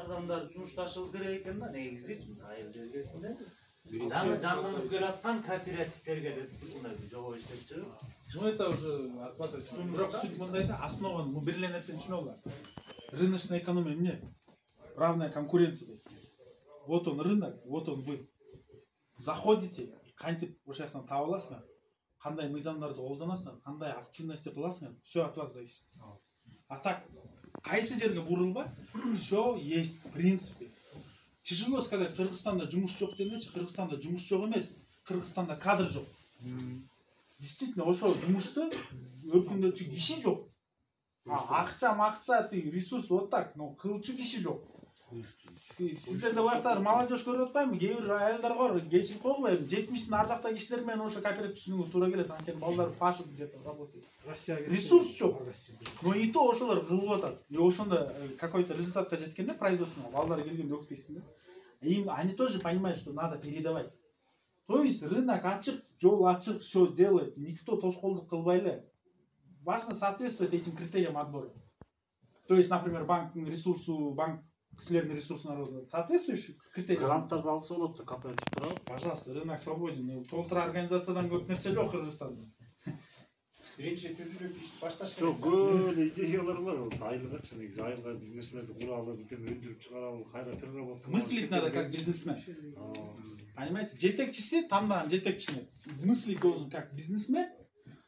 адамдар сунушташыбыз керек экен да, негизичи айыл жергесинде. Жанданып келаткан кооперативтерге деп ушундай жобо иштеп жүрүп. Ну это уже от вас бирок суть мындайда основан бир эле нерсени түшүнө алат. Рыночная экономия эмне? Равная конкуренция дейт. Вот он рынок, вот он вы. Заходите, кантип ошол жактан таап аласыңар. Кандай мыйзамдарды колдонасыңар, кандай активность кыласыңар, все от вас зависит. А так, кайсы жерге бурулба, все есть в принципе. Тяжело сказать, Кыргызстанда жумуш жок демечи, Кыргызстанда жумуш жок эмес, Кыргызстанда кадр жок. Действительно, ошол жумушту өркүндөтчү киши жок. Акча, ресурс вот так, но кылчу киши жок. Сиздерде бактар молодежь көрүп атпайбы? Кээ бир аялдар бар, кечирип койгула, 70-тин ар жакта кишилер менен ошо кооператив түзүүгө туура келет, анткени балдар пашут где-то работает. Ресурс жок. Но и то ошолор кылып атат. И ошондо какой-то результатка жеткенде производствоно балдар келгенде өктөйсүң да. Им они тоже понимают, что надо передавать. То есть рынок ачык, жол ачык, все делает, никто тоскоолдук кылбай эле. Важно соответствовать этим критериям отбора. То есть, например, банктын ресурсу, банк силердин ресурсуна соответствующий критерий. Гранттарды алса болот да, кооператив турабы? Пожалуйста, рынок свободен. Толтура организациядан көп нерсе жок Кыргызстанда. Биринчи түзүлүп иш башташ керек. Жок, көп идеялар бар. Айылгачы негизи айылга бир нерселерди куралы, бирдеме өндүрүп чыгаралы, кайра переработка. Мыслить надо как бизнесмен. Понимаете, жетекчиси тандаган жетекчине мыслить должен как бизнесмен,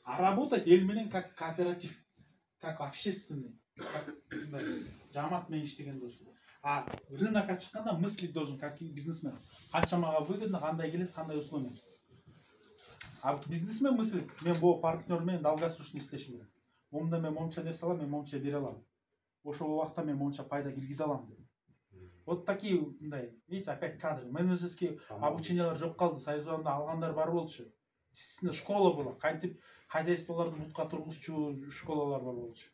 а работать эл менен как кооператив, как общественный, как жамаат менен иштеген болуш. А рынокко чыкканда мыслить должен как бизнесмен. Канчамага выгодно, кандай келет, кандай условия. А бизнесмен мыслит, мен бул партнер менен долгосрочно иштешим керек. Момда мен момча нерсе алам, мен момча бере алам. Ошол убакта мен момча пайда киргизе алам. Вот такие, видите, опять кадры. Менеджерские обучениялар жок калды. Союзда алгандар бар болчу. Действительно, школа была. Кантип хозяйстволорду бутка тургузчу школалар бар болчу.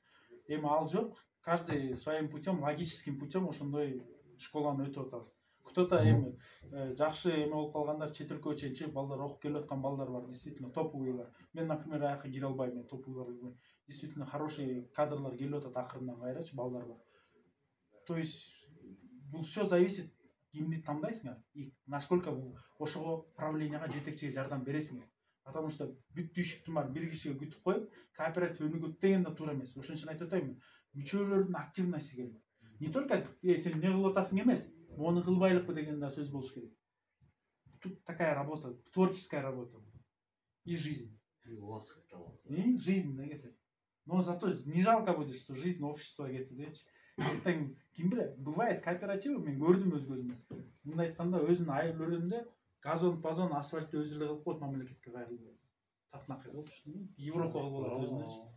Эми ал жок. Каждый своим путем, логическим путем ошондой школаны өтүп атабыз. Кто-то эми жакшы эме болуп калгандар, чет өлкөгө чейин чыгып балдар окуп келип аткан балдар бар, действительно топовыйлар. Мен, например, аяка кире албайм, мен топовыйлар. Действительно хороший кадрлар келип атат акырындан кайрачы, балдар бар. То есть бул все зависит, кимди тандайсыңар и насколько ошого правленияга жетекчиге жардам бересиңер. Потому что бүт түйшүктүн бар бир кишиге күтүп коюп, кооператив өнүгөт деген да туура эмес. Ошон үчүн айтып атайм, мүчөлөрдүн активности керек. Не только сен не кылып атасың эмес, мону кылбайлыкпы деген да сөз болуш керек. Тут такая работа, творческая работа. И жизнь. И жизнь, да, кетет. Но зато не жалко будет, что жизнь общества кетет, дечи. Эртең ким билет, бывает кооперативы, мен көрдүм өз көзүмө. Мындай айтканда өзүнүн айыл өрүндө газон, пазон, асфальтты өзү эле кылып коет, мамлекетке кайрылбайт. Татынакай болчу. Европага болот өзүнө.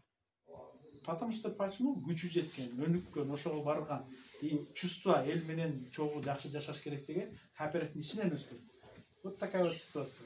Потому что почему күчү жеткен, өнүккөн, ошого барган и чувство эл менен чогуу жакшы жашаш керек деген кооперативдин ичинен өскөн. Вот такая вот ситуация.